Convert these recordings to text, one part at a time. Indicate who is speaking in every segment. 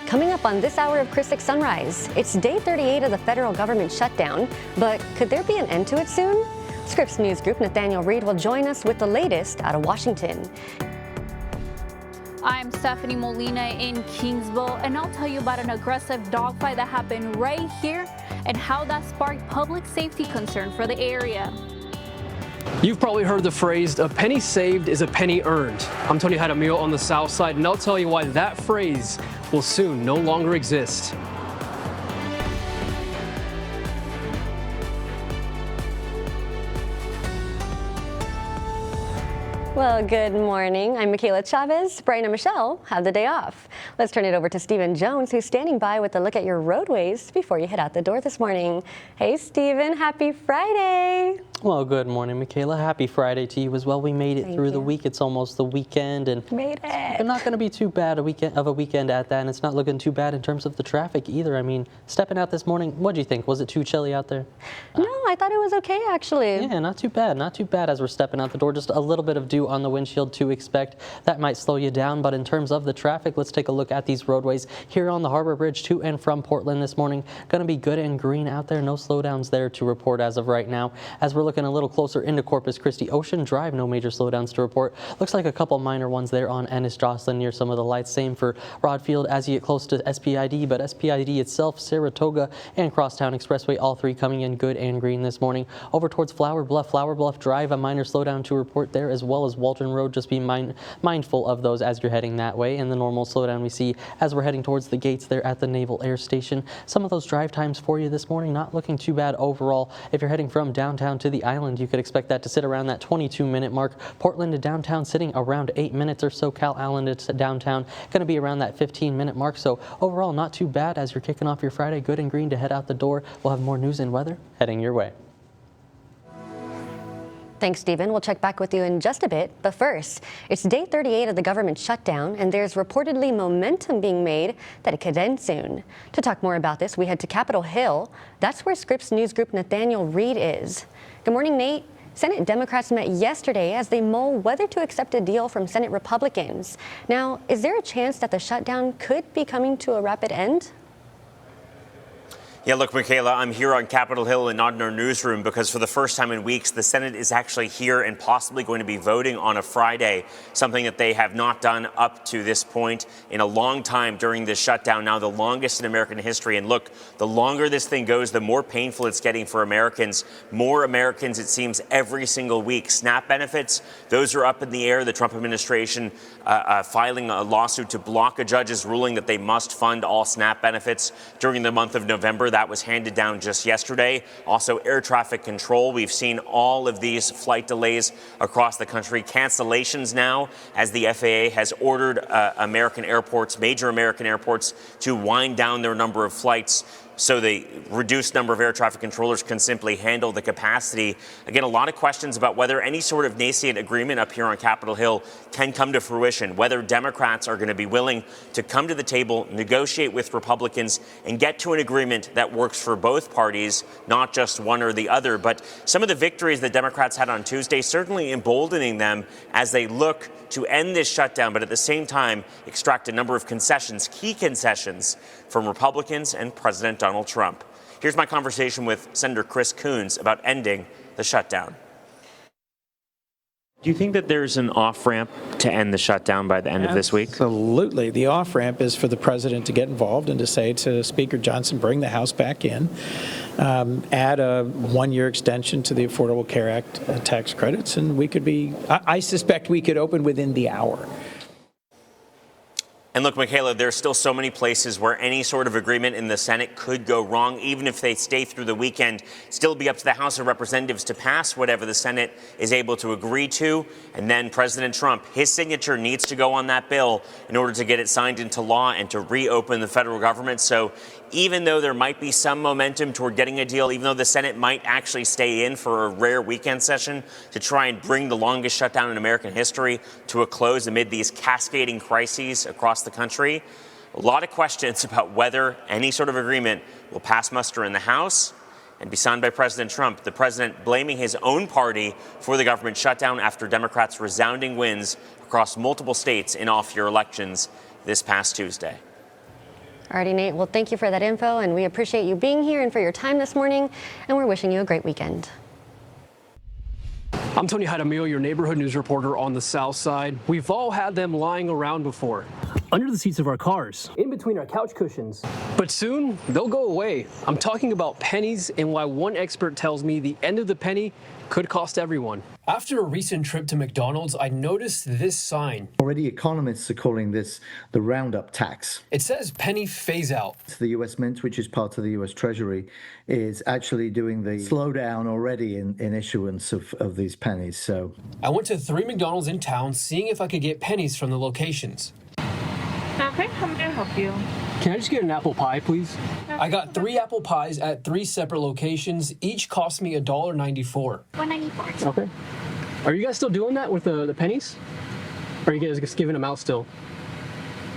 Speaker 1: Coming up on this hour of Chris 6 Sunrise, it's day 38 of the federal government shutdown, but could there be an end to it soon? Scripps News Group Nathaniel Reed will join us with the latest out of Washington.
Speaker 2: I'm Stephanie Molina in Kingsville, and I'll tell you about an aggressive dogfight that happened right here and how that sparked public safety concern for the area.
Speaker 3: You've probably heard the phrase, a penny saved is a penny earned. I'm Tony Jaramillo on the south side, and I'll tell you why that phrase will soon no longer exist.
Speaker 1: Well, good morning. I'm Michaela Chavez. Brian and Michelle have the day off. Let's turn it over to Stephen Jones, who's standing by with a look at your roadways before you head out the door this morning. Hey, Stephen, happy Friday.
Speaker 4: Well, good morning, Michaela. Happy Friday to you as well. We made it through the week. It's almost the weekend, and
Speaker 1: made it.
Speaker 4: It's not going to be too bad a weekend at that, and it's not looking too bad in terms of the traffic either. I mean, stepping out this morning, what do you think? Was it too chilly out there?
Speaker 1: No, I thought it was okay, actually.
Speaker 4: Yeah, not too bad. Not too bad as we're stepping out the door. Just a little bit of dew on the windshield to expect. That might slow you down, but in terms of the traffic, let's take a look at these roadways here on the Harbor Bridge to and from Portland this morning. Going to be good and green out there. No slowdowns there to report as of right now. As we're looking a little closer into Corpus Christi, Ocean Drive, no major slowdowns to report. Looks like a couple minor ones there on Ennis Jocelyn near some of the lights. Same for Rodfield as you get close to SPID, but SPID itself, Saratoga, and Crosstown Expressway, all three coming in good and green this morning. Over towards Flower Bluff Drive, a minor slowdown to report there, as well as Walton Road. Just be mindful of those as you're heading that way, and the normal slowdown we see as we're heading towards the gates there at the Naval Air Station. Some of those drive times for you this morning, not looking too bad overall. If you're heading from downtown to the island, you could expect that to sit around that 22-minute mark. Portland to downtown sitting around 8 minutes or so. Cal Island to downtown going to be around that 15-minute mark. So overall, not too bad as you're kicking off your Friday. Good and green to head out the door. We'll have more news and weather heading your way.
Speaker 1: Thanks, Stephen. We'll check back with you in just a bit. But first, it's day 38 of the government shutdown, and there's reportedly momentum being made that it could end soon. To talk more about this, we head to Capitol Hill. That's where Scripps News Group Nathaniel Reed is. Good morning, Nate. Senate Democrats met yesterday as they mull whether to accept a deal from Senate Republicans. Now, is there a chance that the shutdown could be coming to a rapid end?
Speaker 5: Yeah, look, Michaela, I'm here on Capitol Hill and not in our newsroom because for the first time in weeks, the Senate is actually here and possibly going to be voting on a Friday, something that they have not done up to this point in a long time during this shutdown, now the longest in American history. And look, the longer this thing goes, the more painful it's getting for Americans. More Americans, it seems, every single week. SNAP benefits, those are up in the air. The Trump administration filing a lawsuit to block a judge's ruling that they must fund all SNAP benefits during the month of November. That was handed down just yesterday. Also, air traffic control. We've seen all of these flight delays across the country. Cancellations now, as the FAA has ordered American airports, major American airports, to wind down their number of flights so the reduced number of air traffic controllers can simply handle the capacity. Again, a lot of questions about whether any sort of nascent agreement up here on Capitol Hill can come to fruition, whether Democrats are going to be willing to come to the table, negotiate with Republicans, and get to an agreement that works for both parties, not just one or the other. But some of the victories that Democrats had on Tuesday certainly emboldening them as they look to end this shutdown, but at the same time extract a number of concessions, key concessions, from Republicans and President Donald Trump. Here's my conversation with Senator Chris Coons about ending the shutdown. Do you think that there's an off-ramp to end the shutdown by the end of this week?
Speaker 6: Absolutely. The off-ramp is for the president to get involved and to say to Speaker Johnson, bring the House back in, add a one-year extension to the Affordable Care Act tax credits, and we could be, I suspect we could open within the hour.
Speaker 5: And look, Michaela, there's still so many places where any sort of agreement in the Senate could go wrong, even if they stay through the weekend. Still be up to the House of Representatives to pass whatever the Senate is able to agree to. And then President Trump, his signature needs to go on that bill in order to get it signed into law and to reopen the federal government. So even though there might be some momentum toward getting a deal, even though the Senate might actually stay in for a rare weekend session to try and bring the longest shutdown in American history to a close amid these cascading crises across the country, a lot of questions about whether any sort of agreement will pass muster in the House and be signed by President Trump. The president blaming his own party for the government shutdown after Democrats' resounding wins across multiple states in off-year elections this past Tuesday.
Speaker 1: Alrighty, Nate. Well, thank you for that info, and we appreciate you being here and for your time this morning, and we're wishing you a great weekend.
Speaker 3: I'm Tony Jaramillo, your neighborhood news reporter on the South Side. We've all had them lying around before, under the seats of our cars, in between our couch cushions. But soon, they'll go away. I'm talking about pennies and why one expert tells me the end of the penny could cost everyone. After a recent trip to McDonald's, I noticed this sign.
Speaker 7: Already economists are calling this the Roundup tax.
Speaker 3: It says penny phase out.
Speaker 7: The US Mint, which is part of the US Treasury, is actually doing the slowdown already in issuance of these pennies. So
Speaker 3: I went to 3 McDonald's in town, seeing if I could get pennies from the locations.
Speaker 8: Okay, how may I help you?
Speaker 3: Can I just get an apple pie, please? I got 3 apple pies at 3 separate locations. Each cost me $1.94.
Speaker 8: $1.94.
Speaker 3: Okay. Are you guys still doing that with the pennies? Or are you guys just giving them out still?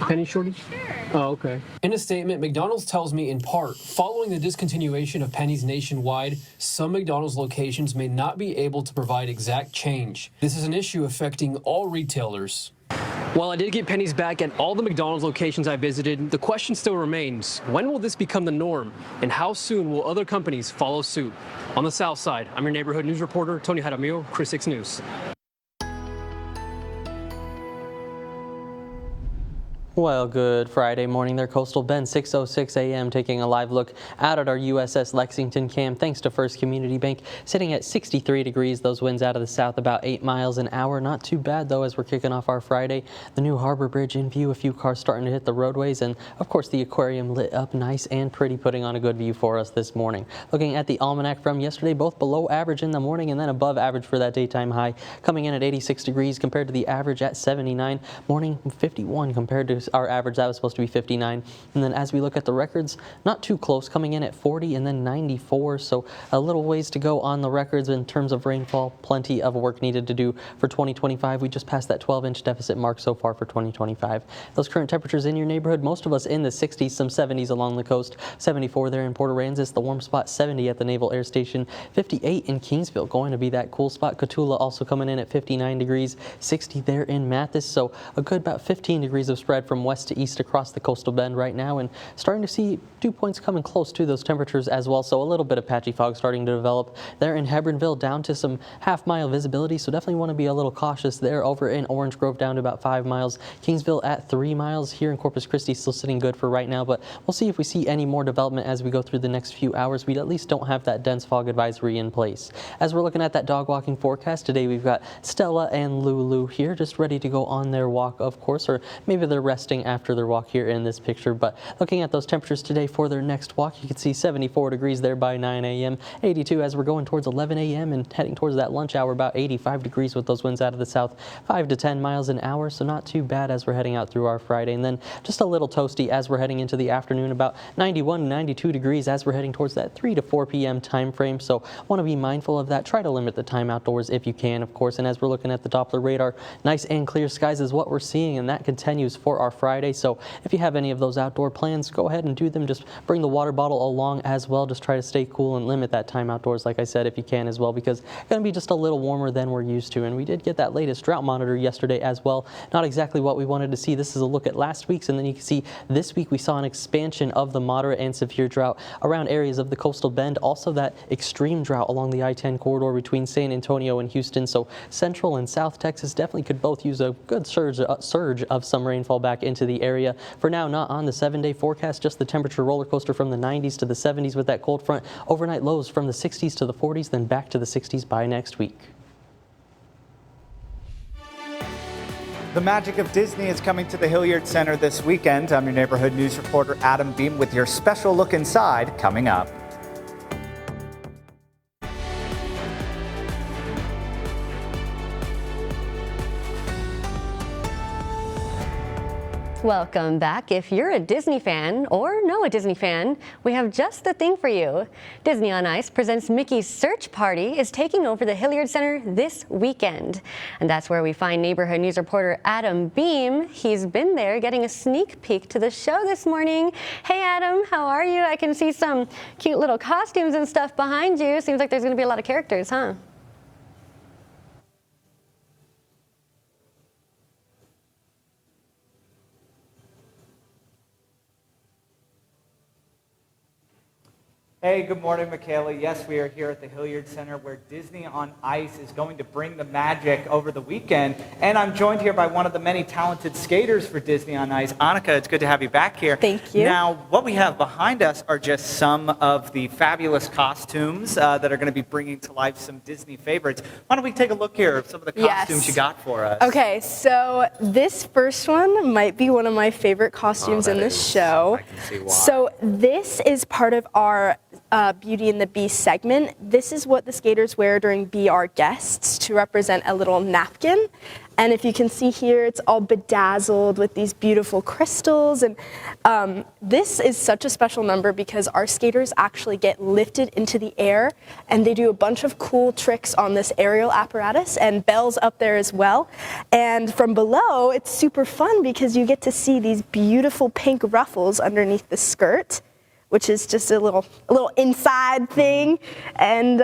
Speaker 3: Penny shortage?
Speaker 8: Sure.
Speaker 3: Oh, okay. In a statement, McDonald's tells me in part, following the discontinuation of pennies nationwide, some McDonald's locations may not be able to provide exact change. This is an issue affecting all retailers. While I did get pennies back at all the McDonald's locations I visited, the question still remains, when will this become the norm? And how soon will other companies follow suit? On the South Side, I'm your neighborhood news reporter, Tony Jaramillo, Chris 6 News.
Speaker 4: Well, good Friday morning there, Coastal Bend, 6:06 a.m. taking a live look out at our USS Lexington cam thanks to First Community Bank, sitting at 63 degrees. Those winds out of the south about 8 miles an hour. Not too bad though as we're kicking off our Friday. The new Harbor Bridge in view, a few cars starting to hit the roadways, and of course the aquarium lit up nice and pretty, putting on a good view for us this morning. Looking at the almanac from yesterday, both below average in the morning and then above average for that daytime high, coming in at 86 degrees compared to the average at 79. Morning 51 compared to our average that was supposed to be 59. And then as we look at the records, not too close, coming in at 40 and then 94. So a little ways to go on the records in terms of rainfall. Plenty of work needed to do for 2025. We just passed that 12-inch deficit mark so far for 2025. Those current temperatures in your neighborhood, most of us in the 60s, some 70s along the coast. 74 there in Port Aransas, the warm spot. 70 at the Naval Air Station. 58 in Kingsville, going to be that cool spot. Cotulla also coming in at 59 degrees. 60 there in Mathis. So a good about 15 degrees of spread from west to east across the Coastal Bend right now, and starting to see dew points coming close to those temperatures as well. So a little bit of patchy fog starting to develop there in Hebronville, down to some half-mile visibility. So definitely want to be a little cautious there. Over in Orange Grove, down to about 5 miles. Kingsville at 3 miles. Here in Corpus Christi, still sitting good for right now, but we'll see if we see any more development as we go through the next few hours. We at least don't have that dense fog advisory in place. As we're looking at that dog walking forecast today, we've got Stella and Lulu here, just ready to go on their walk, of course, or maybe they're resting after their walk here in this picture. But looking at those temperatures today for their next walk, you can see 74 degrees there by 9 a.m., 82 as we're going towards 11 a.m. and heading towards that lunch hour, about 85 degrees with those winds out of the south, 5 to 10 miles an hour. So not too bad as we're heading out through our Friday. And then just a little toasty as we're heading into the afternoon, about 91 to 92 degrees as we're heading towards that 3 to 4 p.m. time frame. So want to be mindful of that. Try to limit the time outdoors if you can, of course. And as we're looking at the Doppler radar, nice and clear skies is what we're seeing, and that continues for our Friday. So if you have any of those outdoor plans, go ahead and do them. Just bring the water bottle along as well. Just try to stay cool and limit that time outdoors, like I said, if you can as well, because it's going to be just a little warmer than we're used to. And we did get that latest drought monitor yesterday as well. Not exactly what we wanted to see. This is a look at last week's, and then you can see this week we saw an expansion of the moderate and severe drought around areas of the Coastal Bend. Also that extreme drought along the I-10 corridor between San Antonio and Houston. So Central and South Texas definitely could both use a good surge of some rainfall back into the area. For now, not on the 7-day forecast, just the temperature roller coaster from the 90s to the 70s with that cold front. Overnight lows from the 60s to the 40s, then back to the 60s by next week.
Speaker 9: The magic of Disney is coming to the Hilliard Center this weekend. I'm your neighborhood news reporter Adam Beam with your special look inside coming up.
Speaker 1: Welcome back. If you're a Disney fan or know a Disney fan, we have just the thing for you. Disney on Ice presents Mickey's Search Party is taking over the Hilliard Center this weekend. And that's where we find neighborhood news reporter Adam Beam. He's been there getting a sneak peek to the show this morning. Hey Adam, how are you? I can see some cute little costumes and stuff behind you. Seems like there's going to be a lot of characters, huh?
Speaker 9: Hey, good morning, Michaela. Yes, we are here at the Hilliard Center where Disney on Ice is going to bring the magic over the weekend. And I'm joined here by one of the many talented skaters for Disney on Ice. Annika, it's good to have you back here.
Speaker 10: Thank you.
Speaker 9: Now, what we have behind us are just some of the fabulous costumes that are going to be bringing to life some Disney favorites. Why don't we take a look here at some of the costumes you got for us?
Speaker 10: Okay, so this first one might be one of my favorite costumes in this show.
Speaker 9: I can see why.
Speaker 10: So this is part of our Beauty and the Beast segment. This is what the skaters wear during Be Our Guests to represent a little napkin. And if you can see here, it's all bedazzled with these beautiful crystals. And this is such a special number because our skaters actually get lifted into the air and they do a bunch of cool tricks on this aerial apparatus, and Belle's up there as well. And from below, it's super fun because you get to see these beautiful pink ruffles underneath the skirt, which is just a little inside thing. And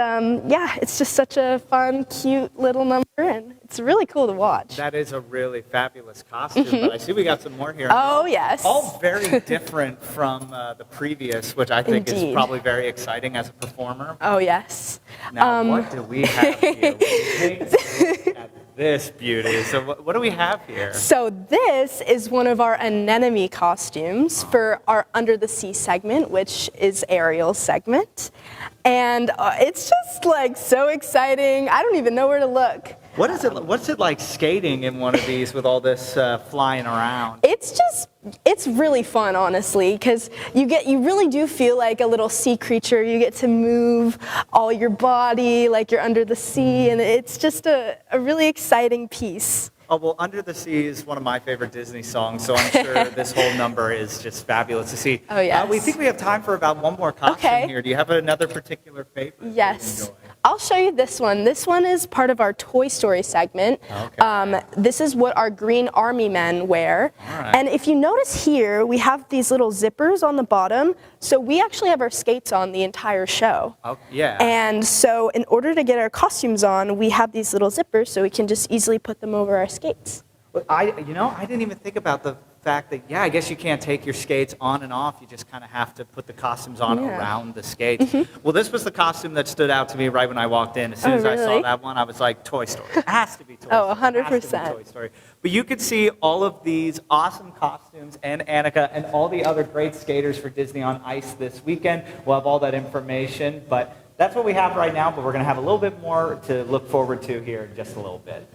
Speaker 10: yeah, it's just such a fun, cute little number, and it's really cool to watch.
Speaker 9: That is a really fabulous costume, but I see we got some more here.
Speaker 10: Oh, yes.
Speaker 9: All very different from the previous, which I think is
Speaker 10: Indeed.
Speaker 9: probably very exciting as a performer.
Speaker 10: Oh, yes.
Speaker 9: Now, what do we have here? Take a look at this beauty. So what do we have here?
Speaker 10: So this is one of our anemone costumes for our Under the Sea segment, which is Ariel's segment. And it's just like so exciting. I don't even know where to look.
Speaker 9: What is it? What's it like skating in one of these with all this flying around?
Speaker 10: It's really fun, honestly, because you really do feel like a little sea creature. You get to move all your body like you're under the sea, and it's just a really exciting piece.
Speaker 9: Oh, well, Under the Sea is one of my favorite Disney songs, so I'm sure this whole number is just fabulous to see.
Speaker 10: Oh, yes.
Speaker 9: We think we have time for about one more costume here. Do you have another particular favorite? that you
Speaker 10: Yes.
Speaker 9: enjoy?
Speaker 10: I'll show you this one. This one is part of our Toy Story segment.
Speaker 9: Okay.
Speaker 10: This is what our Green Army men wear.
Speaker 9: All right.
Speaker 10: And if you notice here, we have these little zippers on the bottom. So we actually have our skates on the entire show.
Speaker 9: Oh, yeah.
Speaker 10: And so in order to get our costumes on, we have these little zippers so we can just easily put them over our skates.
Speaker 9: But I didn't even think about the fact that, I guess you can't take your skates on and off. You just kind of have to put the costumes on around the skates. Well, this was the costume that stood out to me right when I walked in. As soon as I saw
Speaker 10: really?
Speaker 9: that one, I was like, Toy Story. It has to be Toy
Speaker 10: Oh,
Speaker 9: Story. It has to be
Speaker 10: 100%.
Speaker 9: Toy Story. But you could see all of these awesome costumes and Annika and all the other great skaters for Disney on Ice this weekend. We'll have all that information. But that's what we have right now. But we're going to have a little bit more to look forward to here in just a little bit.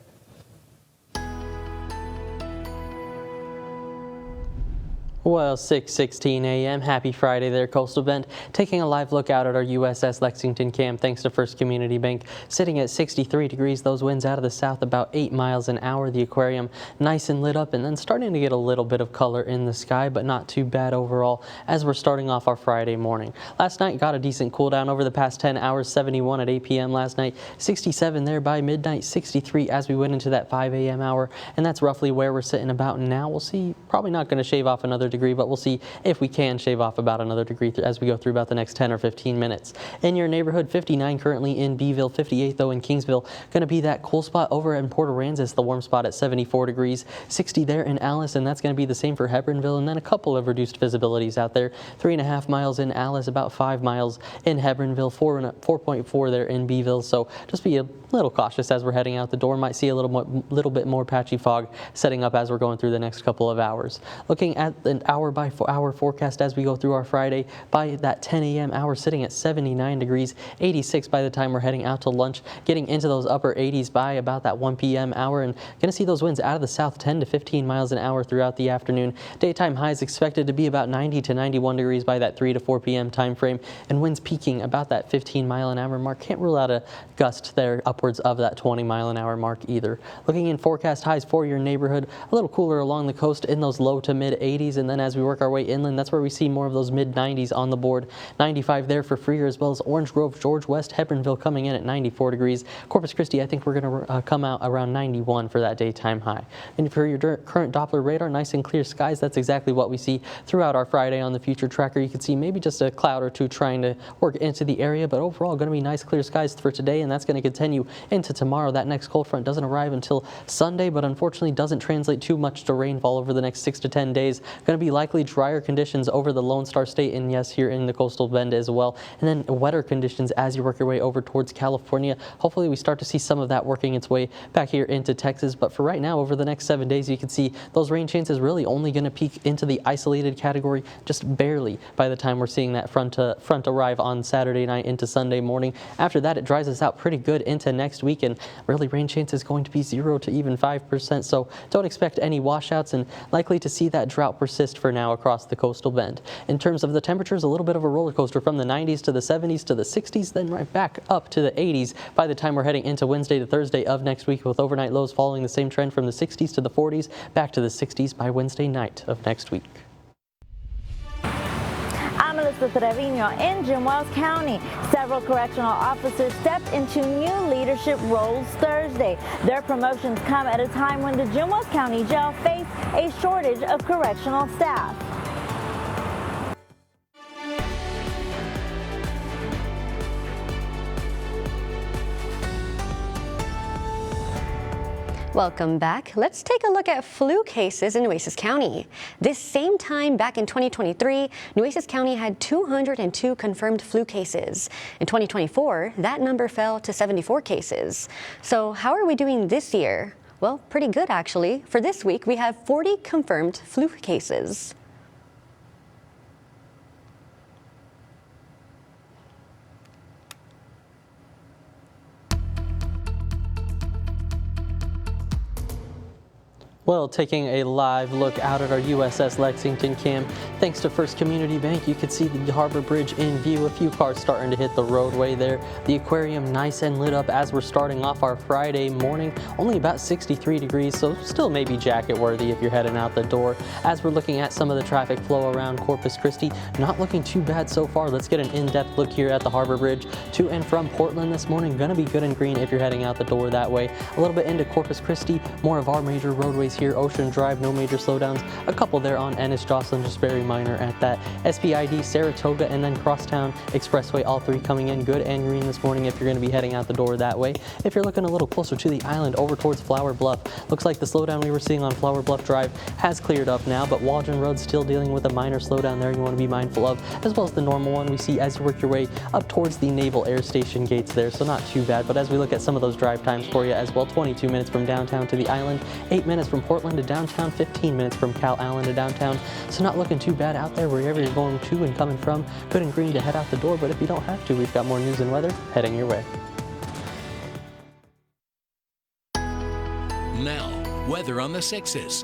Speaker 4: Well, 6:16 a.m. Happy Friday there, Coastal Bend. Taking a live look out at our USS Lexington Cam thanks to First Community Bank. Sitting at 63 degrees, those winds out of the south about 8 miles an hour. The aquarium nice and lit up and then starting to get a little bit of color in the sky, but not too bad overall as we're starting off our Friday morning. Last night got a decent cool down over the past 10 hours, 71 at 8 p.m. last night, 67 there by midnight, 63 as we went into that 5 a.m. hour, and that's roughly where we're sitting about now. We'll see, probably not going to shave off another degree, but we'll see if we can shave off about another degree as we go through about the next 10 or 15 minutes. In your neighborhood, 59 currently in Beeville, 58 though in Kingsville. Going to be that cool spot over in Port Aransas, the warm spot at 74 degrees, 60 there in Alice, and that's going to be the same for Hebronville, and then a couple of reduced visibilities out there. 3.5 miles in Alice, about 5 miles in Hebronville, 4.4 there in Beeville, so just be a little cautious as we're heading out the door. Might see a little bit more patchy fog setting up as we're going through the next couple of hours. Looking at an hour by hour forecast as we go through our Friday, by that 10 a.m. hour sitting at 79 degrees, 86 by the time we're heading out to lunch, getting into those upper 80s by about that 1 p.m. hour, and going to see those winds out of the south 10 to 15 miles an hour throughout the afternoon. Daytime highs expected to be about 90 to 91 degrees by that 3 to 4 p.m. time frame, and winds peaking about that 15 mile an hour mark. Can't rule out a gust there upwards of that 20 mile an hour mark either. Looking in forecast highs for your neighborhood, a little cooler along the coast in those low to mid 80s, and then as we work our way inland, that's where we see more of those mid 90s on the board. 95 there for Freer, as well as Orange Grove, George West, Hebronville coming in at 94 degrees. Corpus Christi, I think we're going to come out around 91 for that daytime high. And for your current Doppler radar, nice and clear skies. That's exactly what we see throughout our Friday on the Future Tracker. You can see maybe just a cloud or two trying to work into the area, but overall going to be nice clear skies for today, and that's going to continue into tomorrow. That next cold front doesn't arrive until Sunday, but unfortunately doesn't translate too much to rainfall over the next 6 to 10 days. Going to be likely drier conditions over the Lone Star State and yes, here in the Coastal Bend as well. And then wetter conditions as you work your way over towards California. Hopefully we start to see some of that working its way back here into Texas. But for right now, over the next 7 days, you can see those rain chances really only going to peak into the isolated category just barely by the time we're seeing that front arrive on Saturday night into Sunday morning. After that, it dries us out pretty good into next week, and really rain chance is going to be 0 to even 5%. So don't expect any washouts and likely to see that drought persist for now across the Coastal Bend. In terms of the temperatures, a little bit of a roller coaster from the 90s to the 70s to the 60s, then right back up to the 80s by the time we're heading into Wednesday to Thursday of next week, with overnight lows following the same trend from the 60s to the 40s, back to the 60s by Wednesday night of next week.
Speaker 11: I'm Elizabeth Trevino in Jim Wells County. Several correctional officers stepped into new leadership roles Thursday. Their promotions come at a time when the Jim Wells County Jail faced a shortage of correctional staff.
Speaker 1: Welcome back. Let's take a look at flu cases in Nueces County. This same time back in 2023, Nueces County had 202 confirmed flu cases. In 2024, that number fell to 74 cases. So how are we doing this year? Well, pretty good actually. For this week, we have 40 confirmed flu cases.
Speaker 4: Well, taking a live look out at our USS Lexington cam, thanks to First Community Bank, you could see the Harbor Bridge in view. A few cars starting to hit the roadway there. The aquarium nice and lit up as we're starting off our Friday morning. Only about 63 degrees, so still maybe jacket worthy if you're heading out the door. As we're looking at some of the traffic flow around Corpus Christi, not looking too bad so far. Let's get an in-depth look here at the Harbor Bridge to and from Portland this morning. Gonna be good and green if you're heading out the door that way. A little bit into Corpus Christi, more of our major roadways here. Ocean Drive, no major slowdowns. A couple there on Ennis Jocelyn, just very minor at that. SPID, Saratoga, and then Crosstown Expressway, all three coming in good and green this morning if you're going to be heading out the door that way. If you're looking a little closer to the island over towards Flower Bluff, looks like the slowdown we were seeing on Flower Bluff Drive has cleared up now, but Waldron Road still dealing with a minor slowdown there you want to be mindful of, as well as the normal one we see as you work your way up towards the Naval Air Station gates there, so not too bad. But as we look at some of those drive times for you as well, 22 minutes from downtown to the island, 8 minutes from Portland to downtown, 15 minutes from Cal Allen to downtown. So not looking too bad out there wherever you're going to and coming from. Good and green to head out the door, but if you don't have to, we've got more news and weather heading your way.
Speaker 12: Now, weather on the 6s.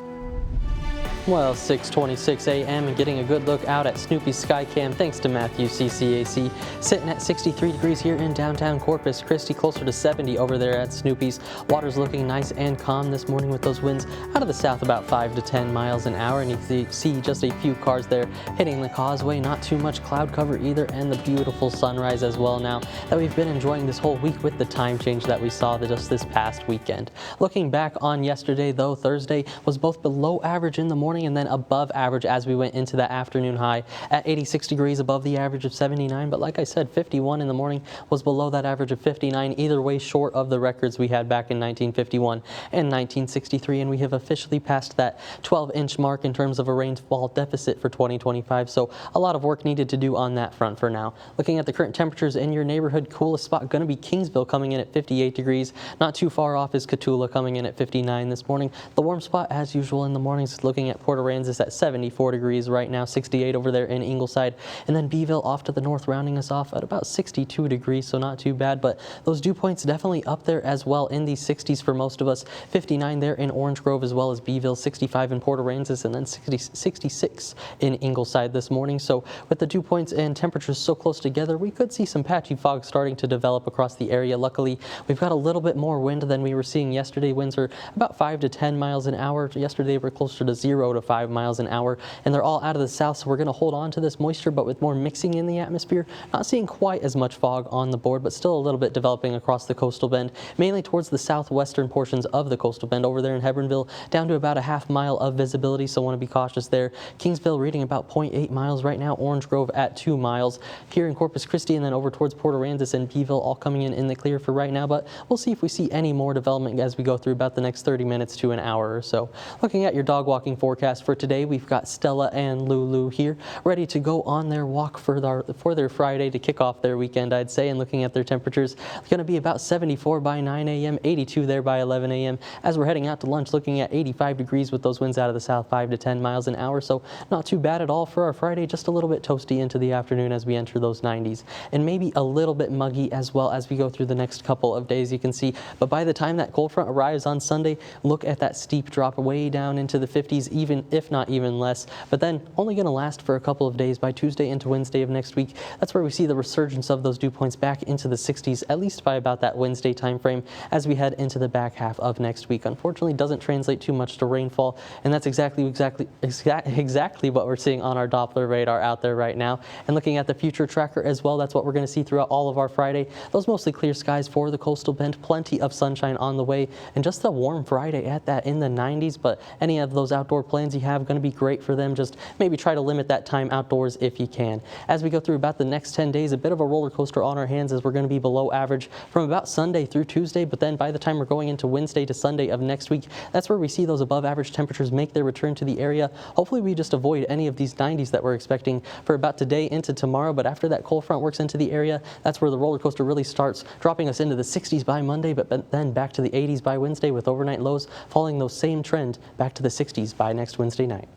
Speaker 4: Well, 6:26 a.m. and getting a good look out at Snoopy's Skycam thanks to Matthew CCAC. Sitting at 63 degrees here in downtown Corpus Christi, closer to 70 over there at Snoopy's. Water's looking nice and calm this morning with those winds out of the south about 5 to 10 miles an hour. And you can see just a few cars there hitting the causeway. Not too much cloud cover either, and the beautiful sunrise as well now that we've been enjoying this whole week with the time change that we saw just this past weekend. Looking back on yesterday though, Thursday was both below average in the morning and then above average as we went into the afternoon high at 86 degrees above the average of 79. But like I said, 51 in the morning was below that average of 59, either way short of the records we had back in 1951 and 1963. And we have officially passed that 12-inch mark in terms of a rainfall deficit for 2025. So a lot of work needed to do on that front for now. Looking at the current temperatures in your neighborhood, coolest spot going to be Kingsville coming in at 58 degrees. Not too far off is Cotulla coming in at 59 this morning. The warm spot as usual in the mornings, looking at Port Aransas at 74 degrees right now, 68 over there in Ingleside, and then Beeville off to the north rounding us off at about 62 degrees, so not too bad. But those dew points definitely up there as well in the 60s for most of us. 59 there in Orange Grove as well as Beeville, 65 in Port Aransas, and then 66 in Ingleside this morning. So with the dew points and temperatures so close together, we could see some patchy fog starting to develop across the area. Luckily, we've got a little bit more wind than we were seeing yesterday. Winds are about 5 to 10 miles an hour. Yesterday we're closer to 0 to 5 miles an hour, and they're all out of the south, so we're going to hold on to this moisture, but with more mixing in the atmosphere. Not seeing quite as much fog on the board, but still a little bit developing across the coastal bend, mainly towards the southwestern portions of the coastal bend over there in Hebronville, down to about a half mile of visibility, so want to be cautious there. Kingsville reading about 0.8 miles right now, Orange Grove at 2 miles. Here in Corpus Christi and then over towards Port Aransas and Beeville all coming in the clear for right now, but we'll see if we see any more development as we go through about the next 30 minutes to an hour or so. Looking at your dog walking forecast forecast for today. We've got Stella and Lulu here ready to go on their walk for their Friday to kick off their weekend, I'd say. And looking at their temperatures, it's going to be about 74 by 9 a.m., 82 there by 11 a.m. As we're heading out to lunch, looking at 85 degrees with those winds out of the south, 5 to 10 miles an hour. So not too bad at all for our Friday, just a little bit toasty into the afternoon as we enter those 90s. And maybe a little bit muggy as well as we go through the next couple of days, you can see. But by the time that cold front arrives on Sunday, look at that steep drop way down into the 50s, even if not even less. But then only going to last for a couple of days. By Tuesday into Wednesday of next week, that's where we see the resurgence of those dew points back into the 60s, at least by about that Wednesday timeframe as we head into the back half of next week. Unfortunately, doesn't translate too much to rainfall, and that's exactly what we're seeing on our Doppler radar out there right now. And looking at the future tracker as well, that's what we're going to see throughout all of our Friday. Those mostly clear skies for the coastal bend, plenty of sunshine on the way, and just a warm Friday at that in the 90s. But any of those outdoor plans you have, going to be great for them. Just maybe try to limit that time outdoors if you can. As we go through about the next 10 days, a bit of a roller coaster on our hands as we're going to be below average from about Sunday through Tuesday. But then by the time we're going into Wednesday to Sunday of next week, that's where we see those above average temperatures make their return to the area. Hopefully we just avoid any of these 90s that we're expecting for about today into tomorrow. But after that cold front works into the area, that's where the roller coaster really starts, dropping us into the 60s by Monday, but then back to the 80s by Wednesday, with overnight lows following those same trend back to the 60s by next Wednesday night.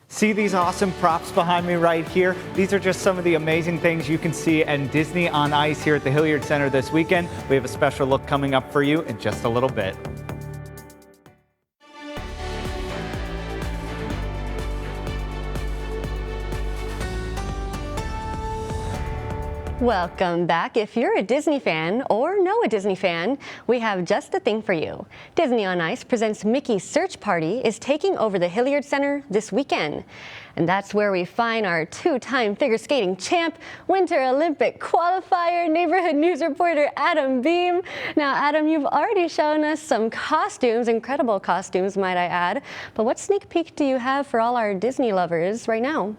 Speaker 9: See these awesome props behind me right here? These are just some of the amazing things you can see at Disney on Ice here at the Hilliard Center this weekend. We have a special look coming up for you in just a little bit.
Speaker 1: Welcome back. If you're a Disney fan or know a Disney fan, we have just the thing for you. Disney on Ice presents Mickey's Search Party is taking over the Hilliard Center this weekend. And that's where we find our two-time figure skating champ, Winter Olympic qualifier, neighborhood news reporter Adam Beam. Now, Adam, you've already shown us some costumes, incredible costumes, might I add. But what sneak peek do you have for all our Disney lovers right now?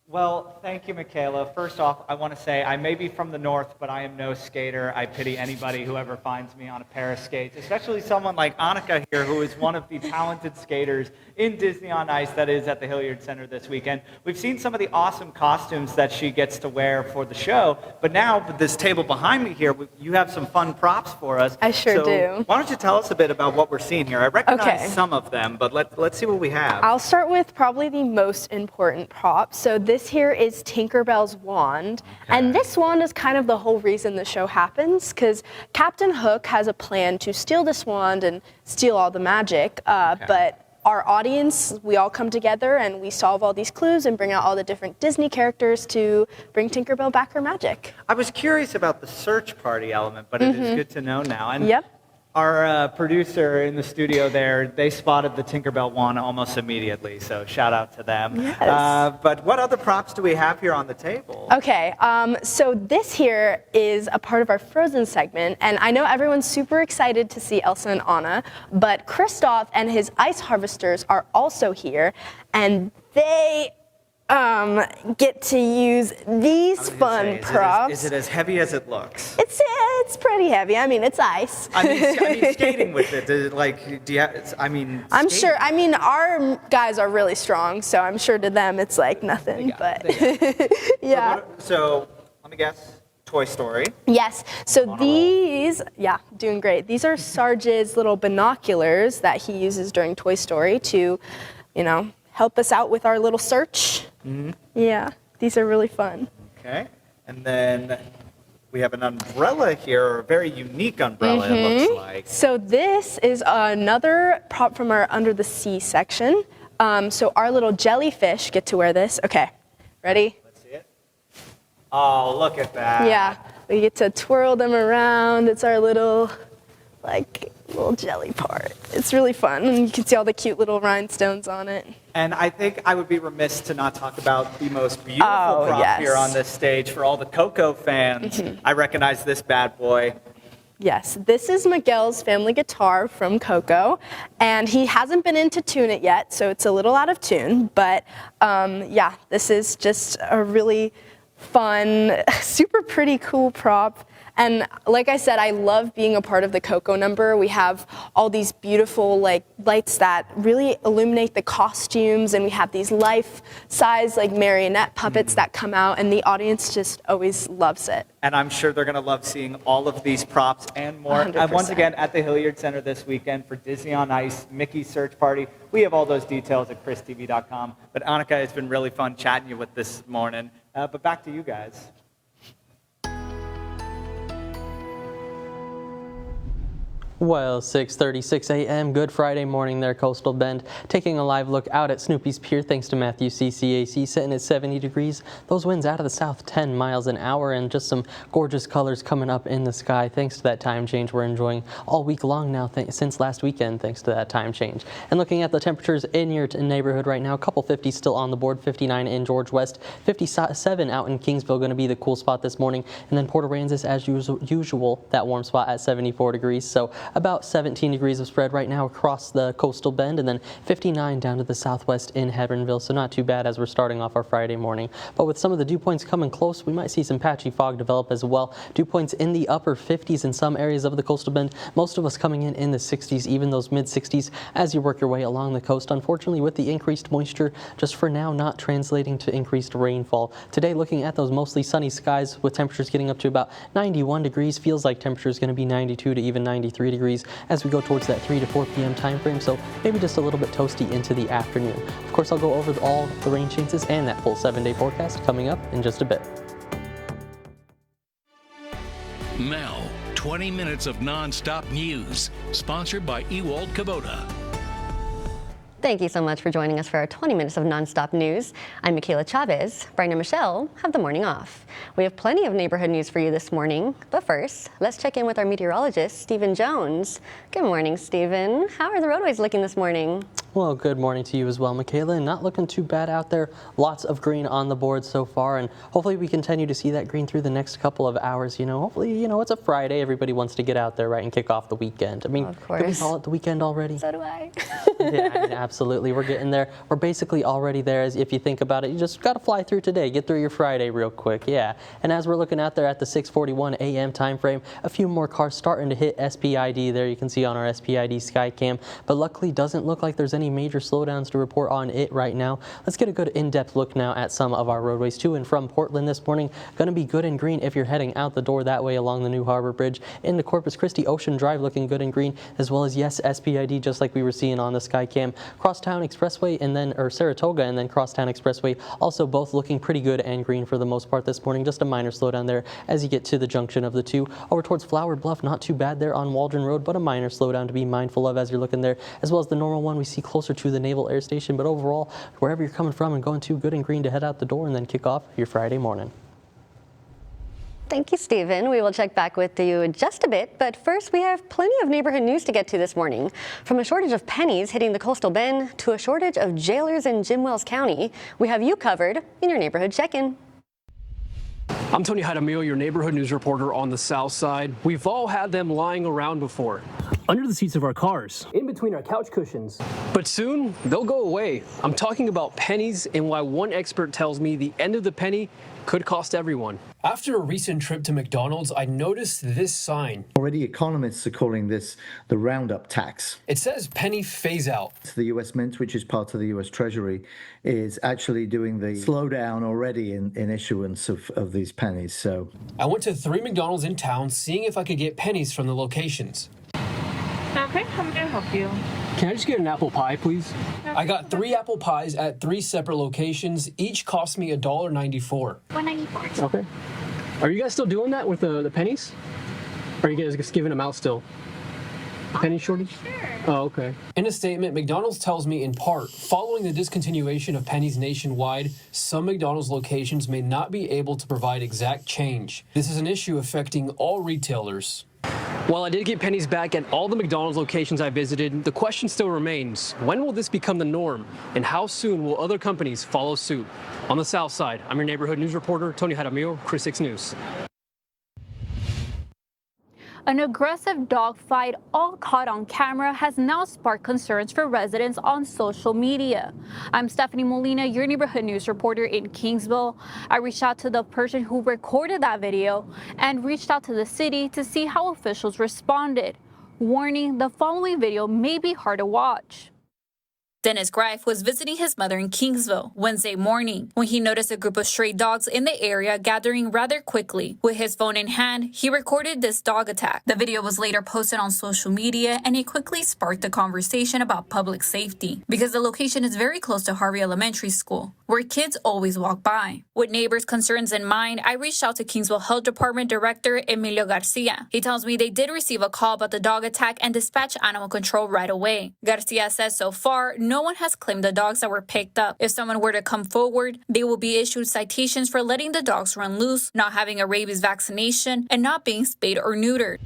Speaker 9: Well, thank you, Michaela. First off, I want to say I may be from the north, but I am no skater. I pity anybody who ever finds me on a pair of skates, especially someone like Annika here, who is one of the talented skaters in Disney on Ice that is at the Hilliard Center this weekend. We've seen some of the awesome costumes that she gets to wear for the show, but now with this table behind me here, you have some fun props for us.
Speaker 10: I sure do.
Speaker 9: Why don't you tell us a bit about what we're seeing here? I recognize some of them, but let's see what we have.
Speaker 10: I'll start with probably the most important prop. So this here is Tinkerbell's wand, and this wand is kind of the whole reason the show happens, because Captain Hook has a plan to steal this wand and steal all the magic, but our audience, we all come together and we solve all these clues and bring out all the different Disney characters to bring Tinkerbell back her magic.
Speaker 9: I was curious about the search party element, but it is good to know now. And our producer in the studio there, they spotted the Tinkerbell wand almost immediately, so shout out to them.
Speaker 10: Yes.
Speaker 9: But what other props do we have here on the table?
Speaker 10: Okay, so this here is a part of our Frozen segment, and I know everyone's super excited to see Elsa and Anna, but Kristoff and his ice harvesters are also here, and they get to use these fun props.
Speaker 9: Is it as heavy as it looks?
Speaker 10: It's pretty heavy. I mean, it's ice.
Speaker 9: I mean, skating with it. Do you have,
Speaker 10: I'm sure. I mean, our guys are really strong, so I'm sure to them it's like nothing. But yeah.
Speaker 9: So let me guess. Toy Story.
Speaker 10: Yes. So these, doing great. These are Sarge's little binoculars that he uses during Toy Story to, help us out with our little search. Yeah, these are really fun.
Speaker 9: Okay, and then we have an umbrella here, a very unique umbrella it looks like.
Speaker 10: So this is another prop from our Under the Sea section. So our little jellyfish get to wear this. Okay, ready?
Speaker 9: Let's see it. Oh, look at that.
Speaker 10: Yeah, we get to twirl them around. It's our little jelly part. It's really fun, and you can see all the cute little rhinestones on it.
Speaker 9: And I think I would be remiss to not talk about the most beautiful prop here on this stage for all the Coco fans. I recognize this bad boy.
Speaker 10: Yes, this is Miguel's family guitar from Coco, and he hasn't been in to tune it yet, so it's a little out of tune, but this is just a really fun, super pretty cool prop. And like I said, I love being a part of the Coco number. We have all these beautiful lights that really illuminate the costumes, and we have these life-size marionette puppets that come out, and the audience just always loves it.
Speaker 9: And I'm sure they're going to love seeing all of these props and more.
Speaker 10: 100%.
Speaker 9: And once again, at the Hilliard Center this weekend for Disney on Ice, Mickey's Search Party. We have all those details at ChrisTV.com. But Annika, it's been really fun chatting you with this morning. But back to you guys.
Speaker 4: Well, 6:36 a.m. Good Friday morning there, Coastal Bend. Taking a live look out at Snoopy's Pier thanks to Matthew CCAC, sitting at 70 degrees. Those winds out of the south 10 miles an hour, and just some gorgeous colors coming up in the sky thanks to that time change we're enjoying all week long now since last weekend thanks to that time change. And looking at the temperatures in your neighborhood right now, a couple 50s still on the board, 59 in George West, 57 out in Kingsville, going to be the cool spot this morning. And then Port Aransas, as usual, that warm spot at 74 degrees. So about 17 degrees of spread right now across the Coastal Bend, and then 59 down to the southwest in Hebbronville, so not too bad as we're starting off our Friday morning. But with some of the dew points coming close, we might see some patchy fog develop as well. Dew points in the upper 50s in some areas of the Coastal Bend, most of us coming in the 60s, even those mid 60s as you work your way along the coast. Unfortunately, with the increased moisture, just for now not translating to increased rainfall. Today, looking at those mostly sunny skies with temperatures getting up to about 91 degrees, feels like temperature is going to be 92 to even 93 degrees as we go towards that 3 to 4 p.m. time frame, so maybe just a little bit toasty into the afternoon. Of course, I'll go over all the rain chances and that full 7-day forecast coming up in just a bit.
Speaker 12: Now, 20 minutes of non-stop news, sponsored by Ewald Kubota.
Speaker 1: Thank you so much for joining us for our 20 minutes of nonstop news. I'm Michaela Chavez. Brian and Michelle have the morning off. We have plenty of neighborhood news for you this morning, but first, let's check in with our meteorologist, Stephen Jones. Good morning, Stephen. How are the roadways looking this morning?
Speaker 4: Well, good morning to you as well, Michaela, and not looking too bad out there. Lots of green on the board so far, and hopefully we continue to see that green through the next couple of hours. Hopefully, it's a Friday. Everybody wants to get out there, right, and kick off the weekend. I mean,
Speaker 1: of course.
Speaker 4: Can we call it the weekend already?
Speaker 1: So do I.
Speaker 4: Yeah, absolutely. We're getting there. We're basically already there. As if you think about it, you just got to fly through today. Get through your Friday real quick. Yeah. And as we're looking out there at the 6:41 a.m. time frame, a few more cars starting to hit SPID there. You can see on our SPID Skycam. But luckily, doesn't look like there's any major slowdowns to report on it right now. Let's get a good in-depth look now at some of our roadways to and from Portland this morning. Going to be good and green if you're heading out the door that way along the New Harbor Bridge. Into Corpus Christi Ocean Drive looking good and green, as well as, yes, SPID, just like we were seeing on the Skycam. Crosstown Expressway or Saratoga and then Crosstown Expressway also both looking pretty good and green for the most part this morning. Just a minor slowdown there as you get to the junction of the two. Over towards Flower Bluff, not too bad there on Waldron Road, but a minor slowdown to be mindful of as you're looking there, as well as the normal one we see closer to the Naval Air Station. But overall, wherever you're coming from and going to, good and green to head out the door and then kick off your Friday morning.
Speaker 1: Thank you, Stephen. We will check back with you in just a bit, but first we have plenty of neighborhood news to get to this morning. From a shortage of pennies hitting the Coastal Bend to a shortage of jailers in Jim Wells County, we have you covered in your neighborhood check-in.
Speaker 3: I'm Tony Jaramillo, your neighborhood news reporter on the south side. We've all had them lying around before. Under the seats of our cars. In between our couch cushions. But soon, they'll go away. I'm talking about pennies and why one expert tells me the end of the penny could cost everyone. After a recent trip to McDonald's, I noticed this sign.
Speaker 7: Already economists are calling this the Roundup tax.
Speaker 3: It says penny phase out.
Speaker 7: The US Mint, which is part of the US Treasury, is actually doing the slowdown already in issuance of these pennies. So
Speaker 3: I went to 3 McDonald's in town, seeing if I could get pennies from the locations.
Speaker 8: Okay, how may I help you?
Speaker 3: Can I just get an apple pie, please? I got 3 apple pies at 3 separate locations. Each cost me $1.94.
Speaker 8: $1.94.
Speaker 3: Okay. Are you guys still doing that with the pennies? Or are you guys just giving them out still? Penny shortage?
Speaker 8: Sure.
Speaker 3: Oh, okay. In a statement, McDonald's tells me in part, following the discontinuation of pennies nationwide, some McDonald's locations may not be able to provide exact change. This is an issue affecting all retailers. While I did get pennies back at all the McDonald's locations I visited, the question still remains, when will this become the norm? And how soon will other companies follow suit? On the south side, I'm your neighborhood news reporter, Tony Jaramillo, Chris 6 News.
Speaker 2: An aggressive dogfight, all caught on camera, has now sparked concerns for residents on social media. I'm Stephanie Molina, your neighborhood news reporter in Kingsville. I reached out to the person who recorded that video and reached out to the city to see how officials responded. Warning, the following video may be hard to watch. Dennis Greif was visiting his mother in Kingsville Wednesday morning when he noticed a group of stray dogs in the area gathering rather quickly. With his phone in hand, he recorded this dog attack. The video was later posted on social media, and it quickly sparked a conversation about public safety because the location is very close to Harvey Elementary School, where kids always walk by. With neighbors' concerns in mind, I reached out to Kingsville Health Department Director Emilio Garcia. He tells me they did receive a call about the dog attack and dispatched animal control right away. Garcia says so far, no one has claimed the dogs that were picked up. If someone were to come forward, they will be issued citations for letting the dogs run loose, not having a rabies vaccination, and not being spayed or neutered.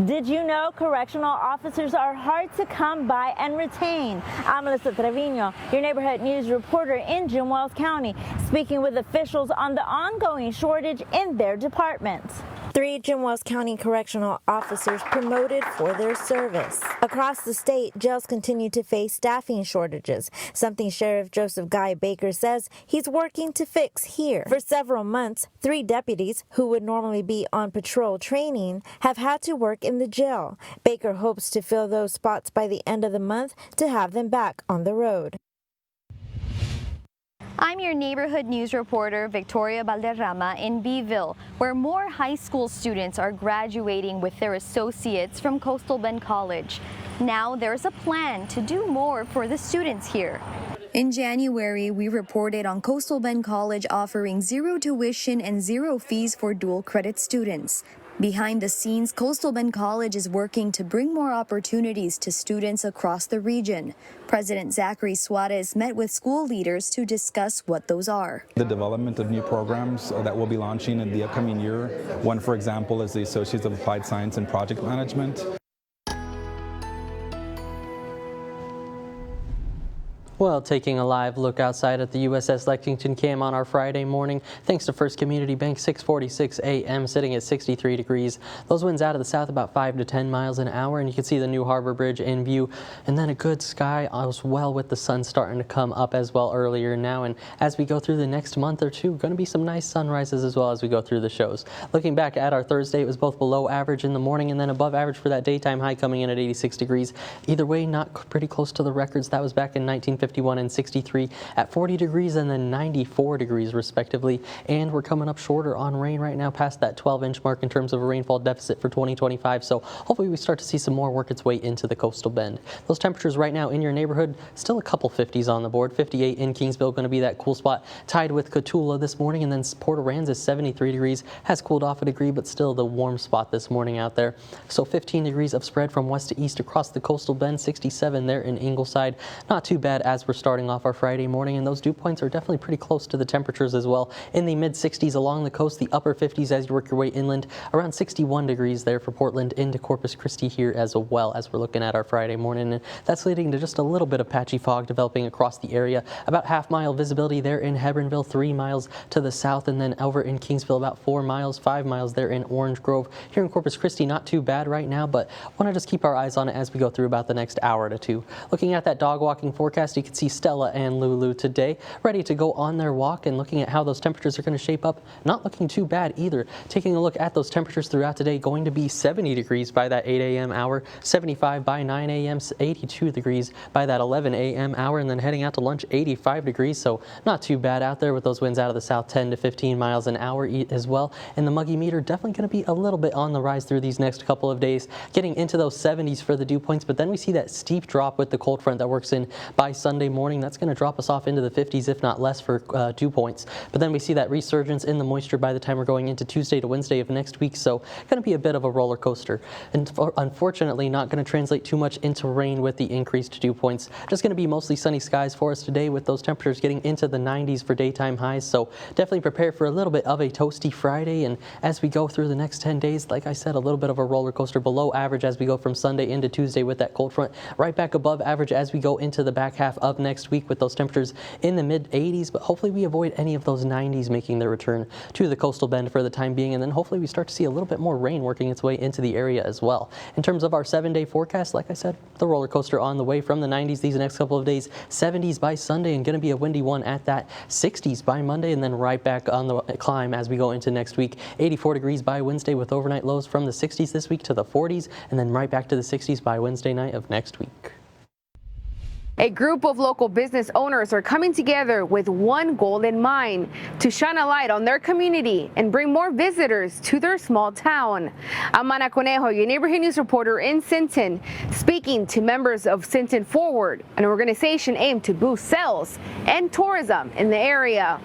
Speaker 11: Did you know correctional officers are hard to come by and retain? I'm Melissa Trevino, your neighborhood news reporter in Jim Wells County, speaking with officials on the ongoing shortage in their departments. 3 Jim Wells County correctional officers promoted for their service. Across the state, jails continue to face staffing shortages, something Sheriff Joseph Guy Baker says he's working to fix here. For several months, 3 deputies who would normally be on patrol training have had to work in the jail. Baker hopes to fill those spots by the end of the month to have them back on the road.
Speaker 13: I'm your neighborhood news reporter, Victoria Valderrama, in Beeville, where more high school students are graduating with their associates from Coastal Bend College. Now there's a plan to do more for the students here. In January, we reported on Coastal Bend College offering 0 tuition and 0 fees for dual credit students. Behind the scenes, Coastal Bend College is working to bring more opportunities to students across the region. President Zachary Suarez met with school leaders to discuss what those are.
Speaker 14: The development of new programs that we'll be launching in the upcoming year. One, for example, is the Associates of Applied Science and Project Management.
Speaker 4: Well, taking a live look outside at the USS Lexington came on our Friday morning, thanks to First Community Bank, 6:46 a.m., sitting at 63 degrees. Those winds out of the south about 5 to 10 miles an hour, and you can see the new Harbor Bridge in view. And then a good sky as well, with the sun starting to come up as well earlier now. And as we go through the next month or two, going to be some nice sunrises as well as we go through the shows. Looking back at our Thursday, it was both below average in the morning and then above average for that daytime high, coming in at 86 degrees. Either way, not pretty close to the records. That was back in 1951 and 63 at 40 degrees and then 94 degrees respectively. And we're coming up shorter on rain right now, past that 12-inch mark in terms of a rainfall deficit for 2025. So hopefully we start to see some more work its way into the coastal bend. Those temperatures right now in your neighborhood, still a couple 50s on the board. 58 in Kingsville, going to be that cool spot, tied with Cotulla this morning. And then Port Aransas, 73 degrees, has cooled off a degree, but still the warm spot this morning out there. So 15 degrees of spread from west to east across the coastal bend, 67 there in Ingleside. Not too bad as we're starting off our Friday morning, and those dew points are definitely pretty close to the temperatures as well. In the mid-60s along the coast, the upper 50s as you work your way inland, around 61 degrees there for Portland into Corpus Christi here as well as we're looking at our Friday morning. And that's leading to just a little bit of patchy fog developing across the area. About half-mile visibility there in Hebronville, 3 miles to the south, and then over in Kingsville about 4 miles, 5 miles there in Orange Grove. Here in Corpus Christi, not too bad right now, but want to just keep our eyes on it as we go through about the next hour to two. Looking at that dog walking forecast, you can see Stella and Lulu today ready to go on their walk, and looking at how those temperatures are going to shape up, not looking too bad either. Taking a look at those temperatures throughout today, going to be 70 degrees by that 8 a.m. hour, 75 by 9 a.m., 82 degrees by that 11 a.m. hour, and then heading out to lunch, 85 degrees. So not too bad out there with those winds out of the south, 10 to 15 miles an hour as well. And the muggy meter definitely going to be a little bit on the rise through these next couple of days, getting into those 70s for the dew points. But then we see that steep drop with the cold front that works in by Sunday morning. That's going to drop us off into the 50s, if not less, for dew points. But then we see that resurgence in the moisture by the time we're going into Tuesday to Wednesday of next week. So going to be a bit of a roller coaster. And unfortunately, not going to translate too much into rain with the increased dew points. Just going to be mostly sunny skies for us today, with those temperatures getting into the 90s for daytime highs. So definitely prepare for a little bit of a toasty Friday. And as we go through the next 10 days, like I said, a little bit of a roller coaster, below average as we go from Sunday into Tuesday with that cold front, right back above average as we go into the back half of of next week with those temperatures in the mid-80s, but hopefully we avoid any of those 90s making their return to the coastal bend for the time being, and then hopefully we start to see a little bit more rain working its way into the area as well. In terms of our 7-day forecast, like I said, the roller coaster on the way from the 90s these next couple of days, 70s by Sunday, and going to be a windy one at that, 60s by Monday, and then right back on the climb as we go into next week. 84 degrees by Wednesday with overnight lows from the 60s this week to the 40s, and then right back to the 60s by Wednesday night of next week.
Speaker 15: A group of local business owners are coming together with one goal in mind: to shine a light on their community and bring more visitors to their small town. I'm Ana Conejo, your neighborhood news reporter in Sinton, speaking to members of Sinton Forward, an organization aimed to boost sales and tourism in the area.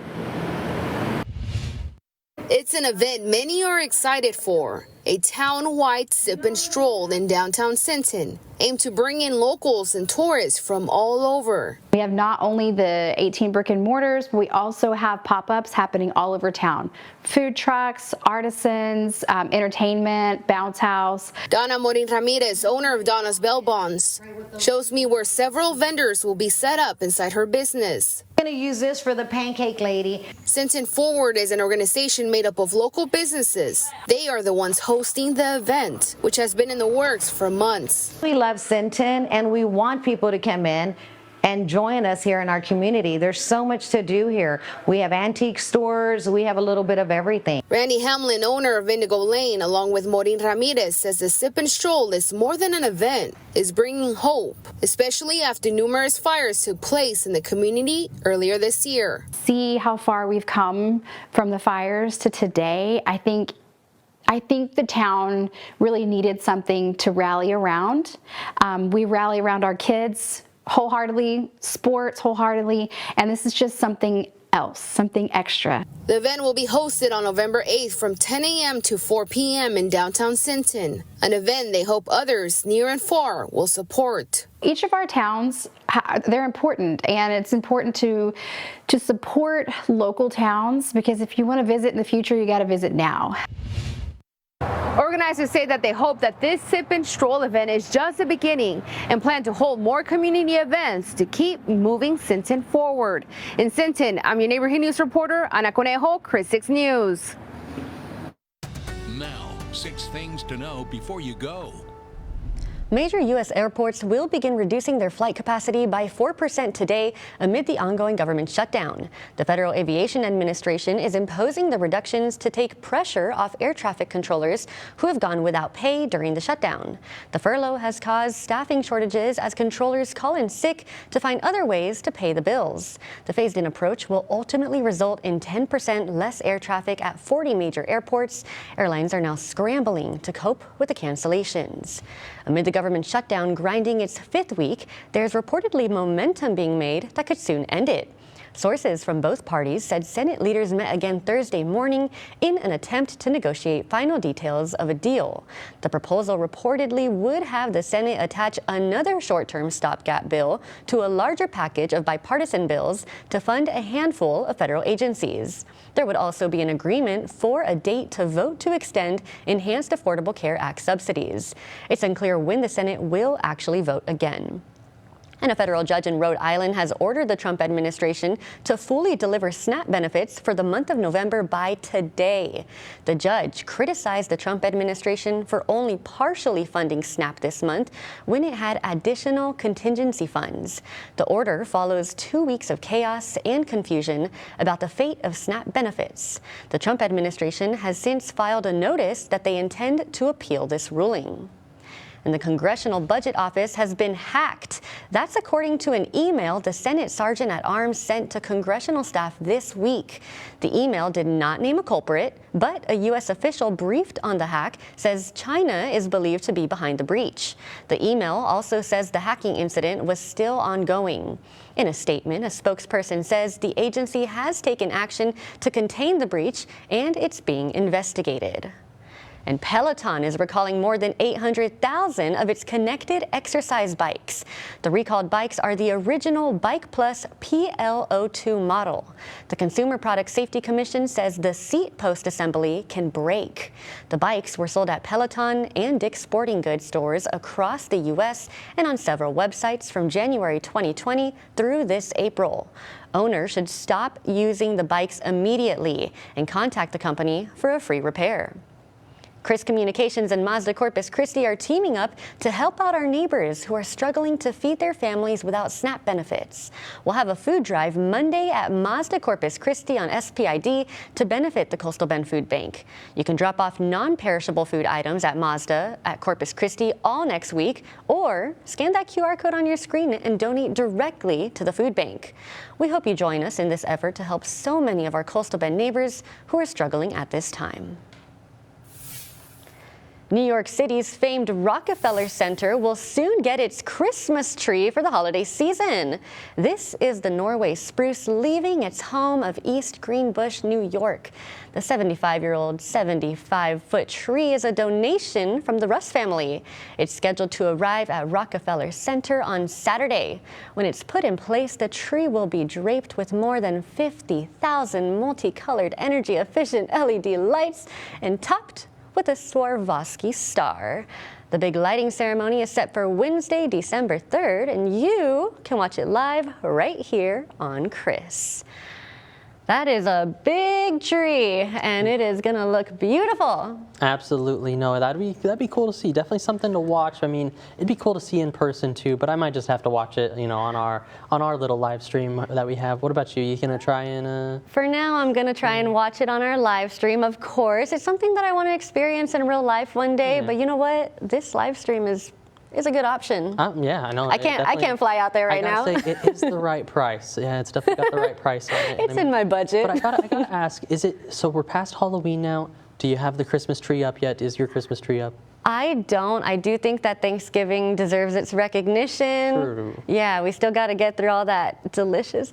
Speaker 15: It's an event many are excited for. A town-wide sip and stroll in downtown Sinton, aimed to bring in locals and tourists from all over.
Speaker 16: We have not only the 18 brick and mortars, but we also have pop-ups happening all over town. Food trucks, artisans, entertainment, bounce house.
Speaker 15: Donna Morin Ramirez, owner of Donna's Bell Bonds, shows me where several vendors will be set up inside her business.
Speaker 17: I'm going to use this for the pancake lady.
Speaker 15: Sinton Forward is an organization made up of local businesses. They are the ones hosting the event, which has been in the works for months.
Speaker 17: We love Sinton, and we want people to come in and join us here in our community. There's so much to do here. We have antique stores, we have a little bit of everything.
Speaker 15: Randy Hamlin, owner of Indigo Lane, along with Morin Ramirez, says the Sip and Stroll is more than an event. It's bringing hope, especially after numerous fires took place in the community earlier this year.
Speaker 16: See how far we've come from the fires to today. I think the town really needed something to rally around. We rally around our kids wholeheartedly, sports wholeheartedly, and this is just something else, something extra.
Speaker 15: The event will be hosted on November 8th from 10 a.m. to 4 p.m. in downtown Sinton, an event they hope others near and far will support.
Speaker 16: Each of our towns, they're important, and it's important to support local towns, because if you want to visit in the future, you got to visit now.
Speaker 15: Organizers say that they hope that this Sip and Stroll event is just the beginning and plan to hold more community events to keep moving Sinton forward. In Sinton, I'm your neighborhood news reporter, Ana Conejo, KRIS 6 News.
Speaker 12: Now, 6 things to know before you go.
Speaker 1: Major U.S. airports will begin reducing their flight capacity by 4% today amid the ongoing government shutdown. The Federal Aviation Administration is imposing the reductions to take pressure off air traffic controllers who have gone without pay during the shutdown. The furlough has caused staffing shortages as controllers call in sick to find other ways to pay the bills. The phased-in approach will ultimately result in 10% less air traffic at 40 major airports. Airlines are now scrambling to cope with the cancellations. Amid the government shutdown grinding its 5th week, there's reportedly momentum being made that could soon end it. Sources from both parties said Senate leaders met again Thursday morning in an attempt to negotiate final details of a deal. The proposal reportedly would have the Senate attach another short-term stopgap bill to a larger package of bipartisan bills to fund a handful of federal agencies. There would also be an agreement for a date to vote to extend Enhanced Affordable Care Act subsidies. It's unclear when the Senate will actually vote again. And a federal judge in Rhode Island has ordered the Trump administration to fully deliver SNAP benefits for the month of November by today. The judge criticized the Trump administration for only partially funding SNAP this month when it had additional contingency funds. The order follows 2 weeks of chaos and confusion about the fate of SNAP benefits. The Trump administration has since filed a notice that they intend to appeal this ruling. And the Congressional Budget Office has been hacked. That's according to an email the Senate Sergeant at Arms sent to congressional staff this week. The email did not name a culprit, but a U.S. official briefed on the hack says China is believed to be behind the breach. The email also says the hacking incident was still ongoing. In a statement, a spokesperson says the agency has taken action to contain the breach and it's being investigated. And Peloton is recalling more than 800,000 of its connected exercise bikes. The recalled bikes are the original Bike Plus PL02 model. The Consumer Product Safety Commission says the seat post assembly can break. The bikes were sold at Peloton and Dick's Sporting Goods stores across the U.S. and on several websites from January 2020 through this April. Owners should stop using the bikes immediately and contact the company for a free repair. Chris Communications and Mazda Corpus Christi are teaming up to help out our neighbors who are struggling to feed their families without SNAP benefits. We'll have a food drive Monday at Mazda Corpus Christi on SPID to benefit the Coastal Bend Food Bank. You can drop off non-perishable food items at Mazda at Corpus Christi all next week, or scan that QR code on your screen and donate directly to the food bank. We hope you join us in this effort to help so many of our Coastal Bend neighbors who are struggling at this time. New York City's famed Rockefeller Center will soon get its Christmas tree for the holiday season. This is the Norway spruce leaving its home of East Greenbush, New York. The 75-year-old 75-foot tree is a donation from the Russ family. It's scheduled to arrive at Rockefeller Center on Saturday. When it's put in place, the tree will be draped with more than 50,000 multicolored energy-efficient LED lights and topped with a Swarovski star. The big lighting ceremony is set for Wednesday, December 3rd, and you can watch it live right here on Chris. That is a big tree, and it is gonna look beautiful.
Speaker 4: Absolutely, no, that'd be cool to see. Definitely something to watch. I mean, it'd be cool to see in person too, but I might just have to watch it, you know, on our little live stream that we have. What about you? You gonna try and?
Speaker 1: For now, I'm gonna try and watch it on our live stream. Of course, it's something that I want to experience in real life one day. But you know what? This live stream is a good option.
Speaker 4: Yeah, I know.
Speaker 1: I can't fly out there right now.
Speaker 4: I gotta say, it is the right price. Yeah, it's definitely got the right price on it.
Speaker 1: It's in my budget.
Speaker 4: But I gotta ask, is it, so we're past Halloween now? Do you have the Christmas tree up yet? Is your Christmas tree up?
Speaker 1: I don't. I do think that Thanksgiving deserves its recognition.
Speaker 4: True.
Speaker 1: Yeah, we still got to get through all that delicious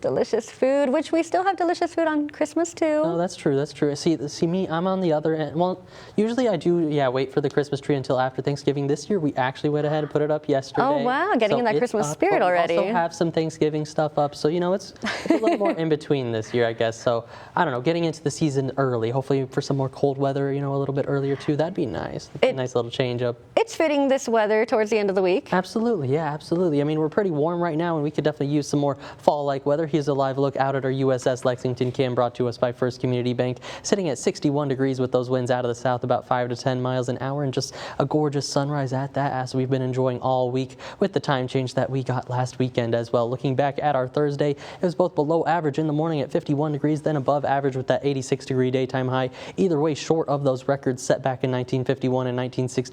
Speaker 1: food, which we still have delicious food on Christmas too.
Speaker 4: Oh, that's true. That's true. See me, I'm on the other end. Well, usually I do, wait for the Christmas tree until after Thanksgiving. This year we actually went ahead and put it up yesterday.
Speaker 1: Oh wow, getting in that Christmas spirit already.
Speaker 4: We also have some Thanksgiving stuff up, so you know it's a little more in between this year, I guess. So I don't know, getting into the season early, hopefully for some more cold weather, you know, a little bit earlier too. That'd be nice. A nice little change up.
Speaker 1: It's fitting this weather towards the end of the week.
Speaker 4: Absolutely, yeah, absolutely. I mean, we're pretty warm right now, and we could definitely use some more fall-like weather. Here's a live look out at our USS Lexington Cam, brought to us by First Community Bank, sitting at 61 degrees with those winds out of the south about 5 to 10 miles an hour, and just a gorgeous sunrise at that, as we've been enjoying all week with the time change that we got last weekend as well. Looking back at our Thursday, it was both below average in the morning at 51 degrees, then above average with that 86-degree daytime high. Either way, short of those records set back in 1951 and 1963.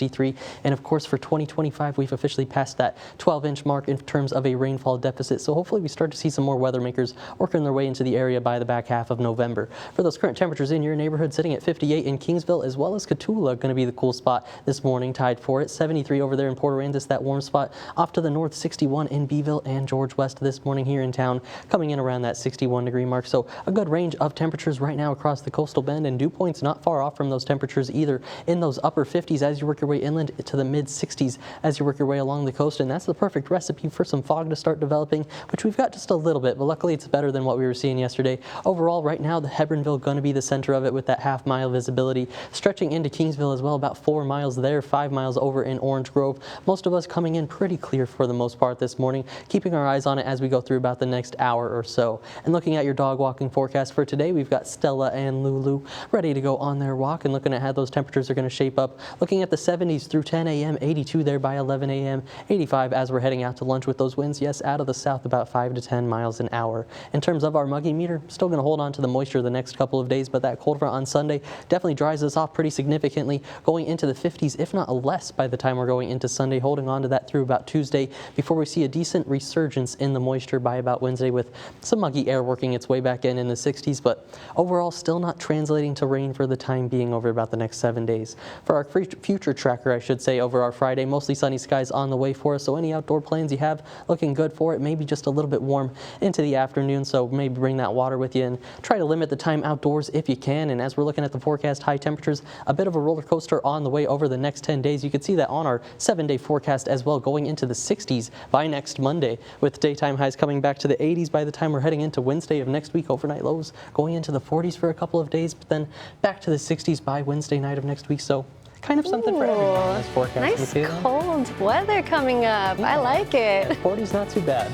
Speaker 4: And of course, for 2025, we've officially passed that 12-inch mark in terms of a rainfall deficit. So hopefully we start to see some more weather makers working their way into the area by the back half of November. For those current temperatures in your neighborhood, sitting at 58 in Kingsville, as well as Cotulla, going to be the cool spot this morning, tied for it. 73 over there in Port Aransas, that warm spot. Off to the north, 61 in Beeville and George West this morning here in town, coming in around that 61-degree mark. So a good range of temperatures right now across the coastal bend, and dew points not far off from those temperatures either, in those upper 50s as you work your way inland to the mid-60s as you work your way along the coast, and that's the perfect recipe for some fog to start developing, which we've got just a little bit, but luckily it's better than what we were seeing yesterday. Overall, right now, the Hebronville going to be the center of it with that half-mile visibility, stretching into Kingsville as well, about 4 miles there, 5 miles over in Orange Grove. Most of us coming in pretty clear for the most part this morning, keeping our eyes on it as we go through about the next hour or so. And looking at your dog walking forecast for today, we've got Stella and Lulu ready to go on their walk, and looking at how those temperatures are going to shape up. Looking at the 70s through 10 a.m., 82 there by 11 a.m., 85 as we're heading out to lunch with those winds, yes, out of the south about 5 to 10 miles an hour. In terms of our muggy meter, still going to hold on to the moisture the next couple of days, but that cold front on Sunday definitely dries us off pretty significantly, going into the 50s, if not less, by the time we're going into Sunday, holding on to that through about Tuesday before we see a decent resurgence in the moisture by about Wednesday, with some muggy air working its way back in the 60s, but overall still not translating to rain for the time being over about the next 7 days. For our future tracker, I should say, over our Friday. Mostly sunny skies on the way for us, so any outdoor plans you have looking good for it. Maybe just a little bit warm into the afternoon, so maybe bring that water with you and try to limit the time outdoors if you can. And as we're looking at the forecast, high temperatures, a bit of a roller coaster on the way over the next 10 days. You can see that on our 7-day forecast as well, going into the 60s by next Monday, with daytime highs coming back to the 80s by the time we're heading into Wednesday of next week. Overnight lows going into the 40s for a couple of days, but then back to the 60s by Wednesday night of next week. So kind of something for everyone on this forecast.
Speaker 1: Nice
Speaker 4: Michaela.
Speaker 1: cold weather coming up. I like it.
Speaker 4: 40's not too bad.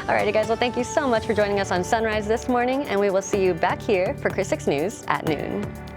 Speaker 1: All right, guys. Well, thank you so much for joining us on Sunrise this morning, and we will see you back here for Chris 6 News at noon.